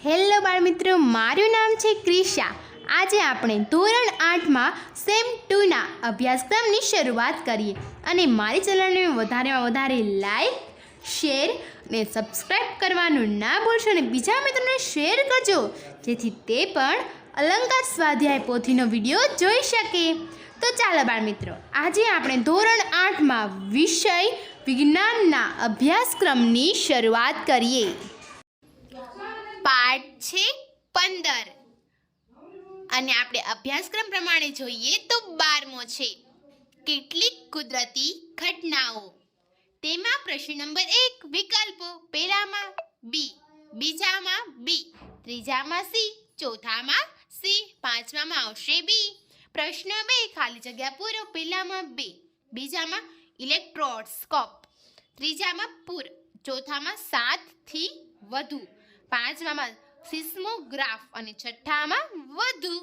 Hello બાળમિત્રો, મારું નામ છે ક્રિશા. આજે આપણે ધોરણ 8માં સેમ 2ના અભ્યાસક્રમની શરૂઆત કરીએ. અને મારી ચેનલને વધારેમાં વધારે લાઈક, શેર અને સબસ્ક્રાઈબ કરવાનું ના ભૂલશો અને બીજા મિત્રોને શેર કરજો, જેથી તે પણ અલંકાર સ્વાધ્યાય પોથીનો વિડીયો જોઈ શકે. તો ચાલો બાળમિત્રો, આજે આપણે ધોરણ 8માં વિષય વિજ્ઞાનના અભ્યાસક્રમની શરૂઆત કરીએ. પાઠ છે 15 અને આપણે અભ્યાસક્રમ પ્રમાણે જોઈએ તો 12મો છે. કેટલીક કુદરતી ઘટનાઓ. તેમાં પ્રશ્ન નંબર 1 વિકલ્પો. પહેલામાં બી, બીજામાં બી, ત્રીજામાં સી, ચોથામાં સી, પાંચમામાં આવશે બી. પ્રશ્ન 2 ખાલી જગ્યા પૂરો. પહેલામાં બે, બીજામાં ઇલેક્ટ્રોસ્કોપ, ત્રીજામાં પૂર, ચોથામાં 7 થી વધુ, પાંચમામાં સિસ્મોગ્રાફ અને છઠ્ઠામાં વધુ.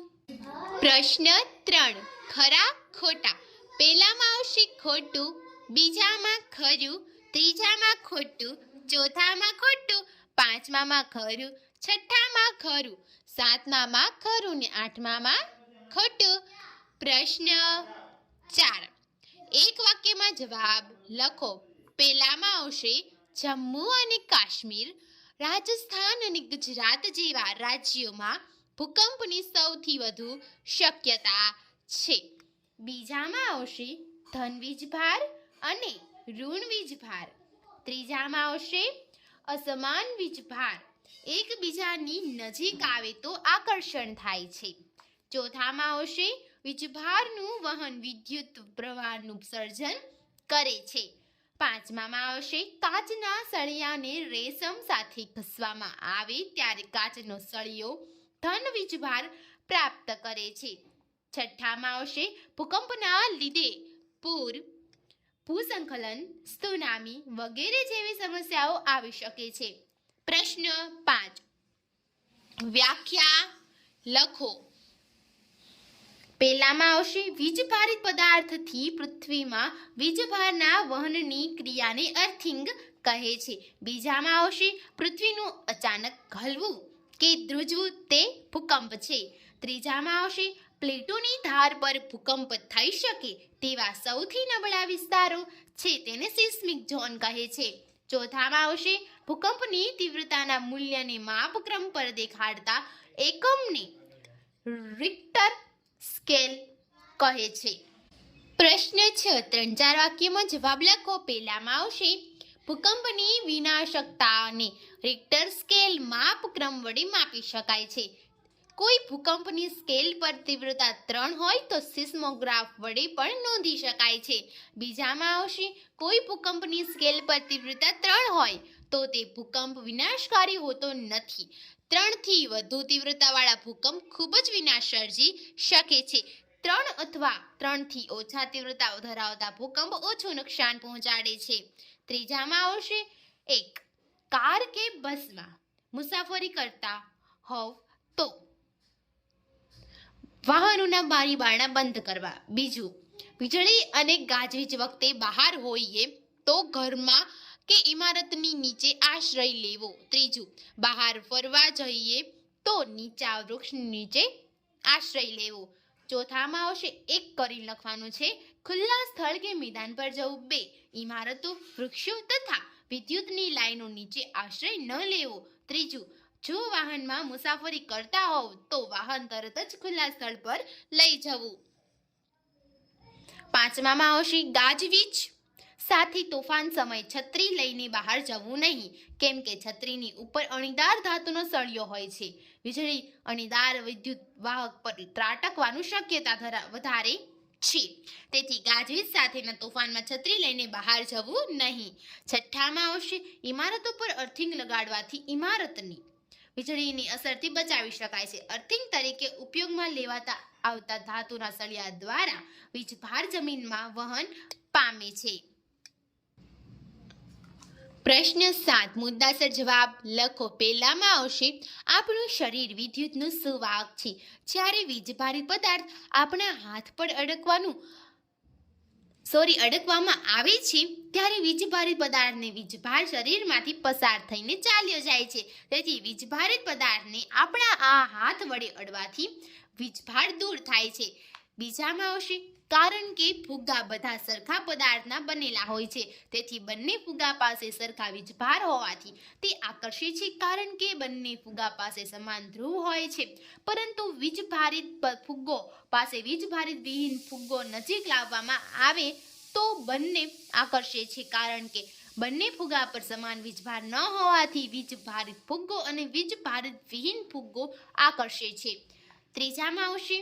પ્રશ્ન 3 ખરા ખોટા. પહેલામાં આવશે ખોટું, બીજામાં ખરું, ત્રીજામાં ખોટું, ચોથામાં ખોટું, પાંચમામાં ખરું, છઠ્ઠામાં ખરું, સાતમામાં ખરું ને આઠમામાં ખોટું. પ્રશ્ન 4 એક વાક્યમાં જવાબ લખો. પહેલામાં આવશે જમ્મુ અને કાશ્મીર, રાજસ્થાન અને ગુજરાત જેવા રાજ્યોમાં ભૂકંપની સૌથી વધુ શક્યતા છે. બીજામાં આવશે ધન વીજભાર અને ઋણ વીજભાર. ત્રીજામાં આવશે અસમાન વીજભાર, એકબીજાની નજીક આવે તો આકર્ષણ થાય છે. ચોથામાં આવશે વીજભારનું વહન વિદ્યુત પ્રવાહનું સર્જન કરે છે. પાંચમામાં આવશે કાચના સળિયાને રેશમ સાથે ઘસવામાં આવે ત્યારે કાચનો સળિયો ધન વીજભાર પ્રાપ્ત કરે છે. છઠ્ઠામાં આવશે ભૂકંપના લીધે પૂર, ભૂસ્ખલન, સુનામી વગેરે જેવી સમસ્યાઓ આવી શકે છે. પ્રશ્ન 5 વ્યાખ્યા લખો. પહેલામાં આવશે વીજભારિત પદાર્થથી પૃથ્વીમાં વીજભારના વહનની ક્રિયાને અર્થિંગ કહે છે. બીજામાં આવશે પૃથ્વીનું અચાનક હલવું કે ધ્રુજવું તે ભૂકંપ છે. ત્રીજામાં આવશે પ્લેટોની ધાર પર ભૂકંપ થઈ શકે તેવા સૌથી નબળા વિસ્તારો છે તેને સિસ્મિક ઝોન કહે છે. ચોથામાં આવશે ભૂકંપની તીવ્રતાના મૂલ્યને માપક્રમ પર દેખાડતા એકમને રિક્ટર સ્કેલ કહે છે. પ્રશ્ન 6 3-4 વાક્યમાં જવાબ લખો. પહેલામાં આવશે ભૂકંપની વિનાશકતાને રિક્ટર સ્કેલ માપક્રમ વડે માપી શકાય છે. કોઈ ભૂકંપની સ્કેલ પર તીવ્રતા 3 હોય તો સિસ્મોગ્રાફ વડે પણ નોંધી શકાય છે. બીજામાં આવશે કોઈ ભૂકંપની સ્કેલ પર તીવ્રતા 3 હોય તો તે ભૂકંપ વિનાશકારી હોતો નથી. 3 થી વધુ તીવ્રતાવાળા ભૂકંપ ખૂબ જ વિનાશ સર્જી શકે છે. 3 અથવા 3 થી ઓછા તીવ્રતા ધરાવતા ભૂકંપ ઓછું નુકસાન પહોંચાડે છે. ત્રીજામાં આવશે 1 કાર કે બસમાં મુસાફરી કરતા હોવ તો વાહનોના બારી બારણા બંધ કરવા. બીજું વીજળી અને ગાજવીજ વખતે બહાર હોઈએ તો ઘરમાં કે ઇમારતની નીચે આશ્રય લેવો. ત્રીજું બહાર ફરવા જઈએ તો નીચા વૃક્ષની નીચે આશ્રય લેવો. ચોથામાં આવશે 1 કરી લખવાનું છે ખુલ્લા સ્થળ કે મેદાન પર જવું. 2 ઇમારતો, વૃક્ષો તથા વિદ્યુતની લાઈનો નીચે આશ્રય ન લેવો. ત્રીજું જો વાહનમાં મુસાફરી કરતા હોવ તો વાહન તરત જ ખુલ્લા સ્થળ પર લઈ જવું. પાંચમામાં આવશે ગાજવીજ સાથે તોફાન સમય છત્રી લઈને બહાર જવું નહીં, કેમ કે છત્રીની ઉપર અણીદાર ધાતુનો સળિયો હોય છે. વીજળી અણીદાર વિદ્યુત વાહક પર ત્રાટકવાની શક્યતા વધારે છે, તેથી ગાજવીજ સાથેના તોફાનમાં છત્રી લઈને બહાર જવું નહીં. છઠ્ઠામાં આવશે ઇમારતો પર અર્થિંગ લગાડવાથી ઇમારતની વીજળીની અસરથી બચાવી શકાય છે. અર્થિંગ તરીકે ઉપયોગમાં લેવાતા આવતા ધાતુના સળિયા દ્વારા વીજભાર જમીનમાં વહન પામે છે. પ્રશ્ન 7 મુદ્દાસર જવાબ લખો. પહેલામાં આવશે આપણું શરીર વિદ્યુતનું સુવાહક છે. જ્યારે વીજભારિત પદાર્થ આપણા હાથ પર અડકવામાં આવે છે ત્યારે વીજભારિત પદાર્થને વીજભાર શરીરમાંથી પસાર થઈને ચાલ્યો જાય છે. તેથી વીજભારિત પદાર્થને આપણા આ હાથ વડે અડવાથી વીજભાર દૂર થાય છે. બીજામાં આવશે કારણ કે ફુગ્ગા બધા સરખા પદાર્થના બનેલા હોય છે, તેથી બંને ફુગ્ગા પાસે સરખા વીજભાર હોવાથી તે આકર્ષે છે. કારણ કે બંને ફુગ્ગા પાસે સમાન ધ્રુવ હોય છે, પરંતુ વીજભારિત ફુગ્ગો પાસે વીજભારિત વિહીન ફુગ્ગો નજીક લાવવામાં આવે તો બંને આકર્ષે છે. કારણ કે બંને ફુગ્ગા પર સમાન વીજભાર ન હોવાથી વીજભારિત ફુગ્ગો અને વીજભારિત વિહીન ફુગ્ગો આકર્ષે છે. ત્રીજામાં આવશે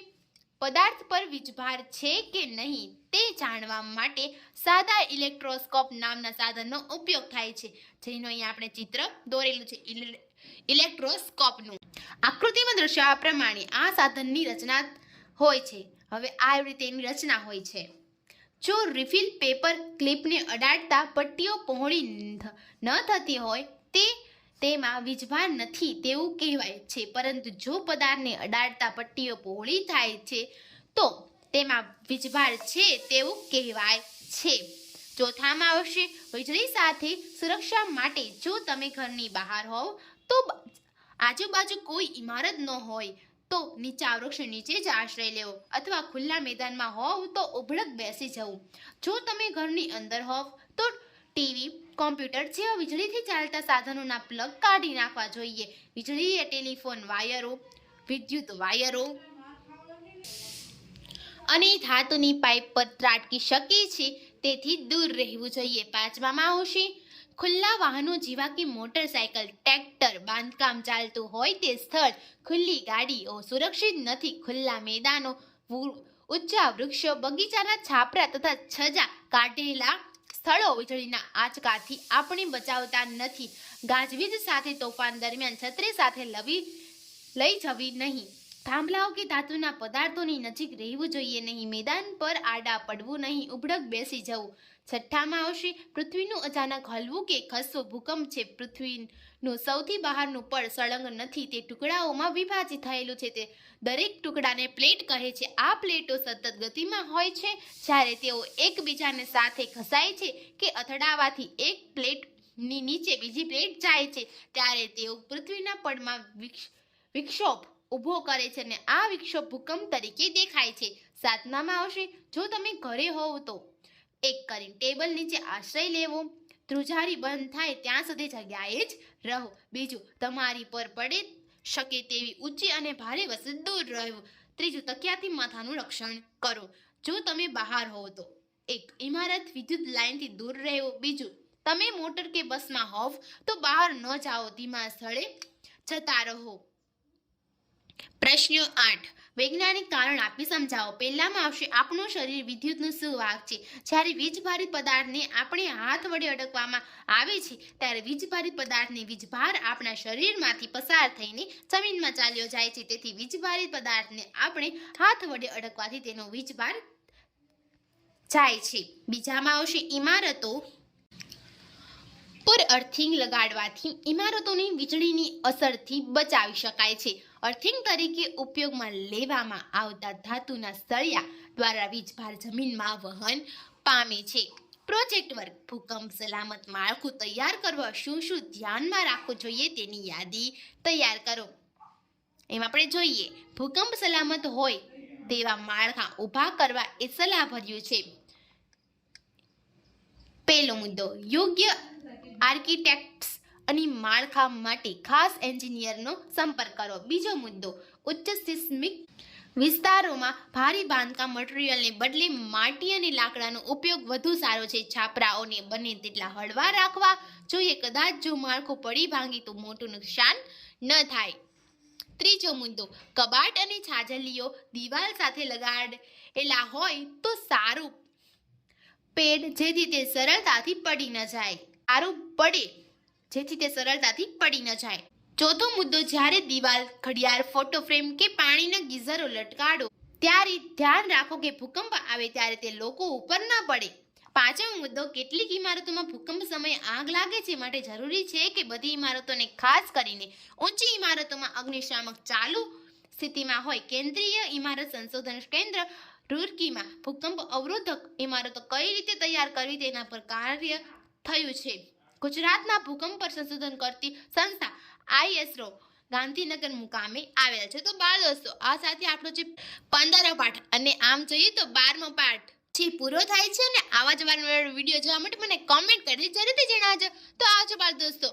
પદાર્થ પર વીજભાર છે કે નહીં તે જાણવા માટે સાદા ઇલેક્ટ્રોસ્કોપ નામના સાધનનો ઉપયોગ થાય છે, જેનો અહીંયા આપણે ચિત્ર દોરેલું છે ઇલેક્ટ્રોસ્કોપનું. આકૃતિમાં દર્શાવ્યા પ્રમાણે આ સાધનની રચના હોય છે. હવે આ રીતે એની રચના હોય છે. જો રિફિલ પેપર ક્લિપને અડાડતા પટ્ટીઓ પહોળી ન થતી હોય તેમાં વીજભાર નથી તેવું કહેવાય છે, પરંતુ જો પદાર્થને અડાડતા પટ્ટીઓ પહોળી થાય છે તો તેમાં વીજભાર છે તેવું કહેવાય છે. ચોથામાં આવશે વીજળી સાથે સુરક્ષા માટે. જો તમે ઘરની બહાર હોવ તો આજુબાજુ કોઈ ઇમારત ન હોય તો નીચા વૃક્ષ નીચે જ આશ્રય લેવો, અથવા ખુલ્લા મેદાનમાં હોવ તો ઉભળક બેસી જવું. જો તમે ઘરની અંદર હોવ તો ટીવી, કોમ્પ્યુટર જેવા વીજળીથી ચાલતા સાધનોના પ્લગ કાઢી નાખવા જોઈએ. વીજળીએ ટેલિફોન વાયરો, વિદ્યુત વાયરો અને ધાતુની પાઇપ પર ત્રાટકી શકે છે, તેથી દૂર રહેવું જોઈએ. પાંચમામાં આવશે ખુલ્લા વાહનો જેવા કે મોટરસાયકલ, ટ્રેક્ટર, બાંધકામ ચાલતું હોય તે સ્થળ, ખુલ્લી ગાડીઓ સુરક્ષિત નથી. ખુલ્લા મેદાનો, ઊંચા વૃક્ષો, બગીચાના છાપરા તથા છજા કાઢેલા સ્થળો વીજળીના આંચકાથી આપણે બચાવતા નથી. ગાજવીજ સાથે તોફાન દરમિયાન છત્રી સાથે લઈ જવી નહીં. થાંભલાઓ કે ધાતુના પદાર્થોની નજીક રહેવું જોઈએ નહીં. મેદાન પર આડા પડવું નહીં, ઉભડક બેસી જવું. છઠ્ઠામાં આવશે પૃથ્વીનું અચાનક હલવું કે ખસવું. ભૂકંપ છે. પૃથ્વીનું સૌથી બહારનું પડ સળંગ નથી, તે ટુકડાઓમાં વિભાજિત થયેલું છે. તે દરેક ટુકડાને પ્લેટ કહે છે. આ પ્લેટો સતત ગતિમાં હોય છે. જ્યારે તેઓ એકબીજાને સાથે ઘસાય છે કે અથડાવાથી એક પ્લેટની નીચે બીજી પ્લેટ જાય છે, ત્યારે તેઓ પૃથ્વીના પડમાં વિક્ષોભ ઊભો કરે છે અને આ વિક્ષોભ ભૂકંપ તરીકે દેખાય છે. સાતમામાં આવશે જો તમે ઘરે હોવ તો એક કરીને ટેબલ નીચે આશ્રય લેવો. ધ્રુજારી બંધ થાય ત્યાં સુધી જગ્યાએ જ રહો. બીજું, તમારી પર પડે શકે તેવી ઊંચી અને ભારે વસ્તુ દૂર રહેવું. ત્રીજું, તકિયાથી માથાનું રક્ષણ કરો. જો તમે બહાર હોવ તો એક ઇમારત, વિદ્યુત લાઇનથી દૂર રહેવું. બીજું, તમે મોટર કે બસમાં હોવ તો બહાર ન જાઓ, ધીમા સ્થળે જતા રહો. પ્રશ્ન 8 વૈજ્ઞાનિક કારણ આપી સમજાવો. પહેલામાં આવશે આપણું શરીર વિદ્યુતનું શું વાહક છે. જ્યારે વીજભારિત પદાર્થને આપણે હાથ વડે અડકવામાં આવે છે ત્યારે વીજભારિત પદાર્થને વીજભાર આપણા શરીરમાંથી પસાર થઈને જમીનમાં ચાલ્યો જાય છે. તેથી વીજભારિત પદાર્થને આપણે હાથ વડે અડકવાથી તેનો વીજભાર જાય છે. બીજામાં આવશે ઇમારતો પર અર્થિંગ લગાડવાથી ઇમારતોની વીજળીની અસરથી બચાવી શકાય છે. અર્થિંગ તરીકે ઉપયોગમાં લેવામાં આવતા ધાતુના સળિયા દ્વારા વીજભાર જમીનમાં વહન પામે છે. Project work. ભૂકંપ સલામત માળખું તૈયાર કરવા શું શું ધ્યાનમાં રાખવું જોઈએ તેની યાદી તૈયાર કરો. એમ આપણે જોઈએ ભૂકંપ સલામત હોય તેવા માળખા ઊભા કરવા એ સલાહભર્યું છે. પહેલો મુદ્દો, યોગ્ય આર્કિટેક્ટ્સ અને માળખા માટે ખાસ એન્જિનિયરનો સંપર્ક કરો. બીજો મુદ્દો, ઉચ્ચ સિસ્મિક વિસ્તારોમાં ભારે બાંધકામ મટીરિયલને બદલે માટી અને લાકડાનો ઉપયોગ વધુ સારો છે. છાપરાઓને બને તેટલા હળવા રાખવા જોઈએ. કદાચ જો માળખું પડી ભાંગી તો મોટું નુકસાન ન થાય. ત્રીજો મુદ્દો, કબાટ અને છાજલીઓ દિવાલ સાથે લગાડેલા હોય તો સારું પેડ જેથી તે સરળતાથી પડી ન જાય. ચોથો મુદ્દો, જ્યારે દિવાલ, ઘડિયાળ, ફોટો ફ્રેમ કે પાણીના ગીઝરો લટકાડો ત્યારે ધ્યાન રાખો કે ભૂકંપ આવે ત્યારે તે લોકો ઉપર ન પડે. પાંચમો મુદ્દો, કેટલીક ઇમારતોમાં ભૂકંપ સમયે આગ લાગે છે, માટે જરૂરી છે કે બધી ઇમારતોને, ખાસ કરીને ઊંચી ઇમારતોમાં અગ્નિશામક ચાલુ સ્થિતિમાં હોય. કેન્દ્રીય ઇમારત સંશોધન કેન્દ્ર રૂરકીમાં ભૂકંપ અવરોધક ઇમારતો કઈ રીતે તૈયાર કરવી તેના પર કાર્ય થયું છે. ગુજરાતના ભૂકંપ પર સંશોધન કરતી સંસ્થા આઈએસરો ગાંધીનગર મુકામે આવેલ છે. તો બાળ દોસ્તો, આ સાથે આપણો જે 15મો પાઠ અને આમ જોઈએ તો 12મો પાઠ જે પૂરો થાય છે ને. આવા જ વારંવાર વિડીયો જોવા માટે મને કોમેન્ટ કરી જરૂરથી જણાવજો. તો આવજો બાળ દોસ્તો,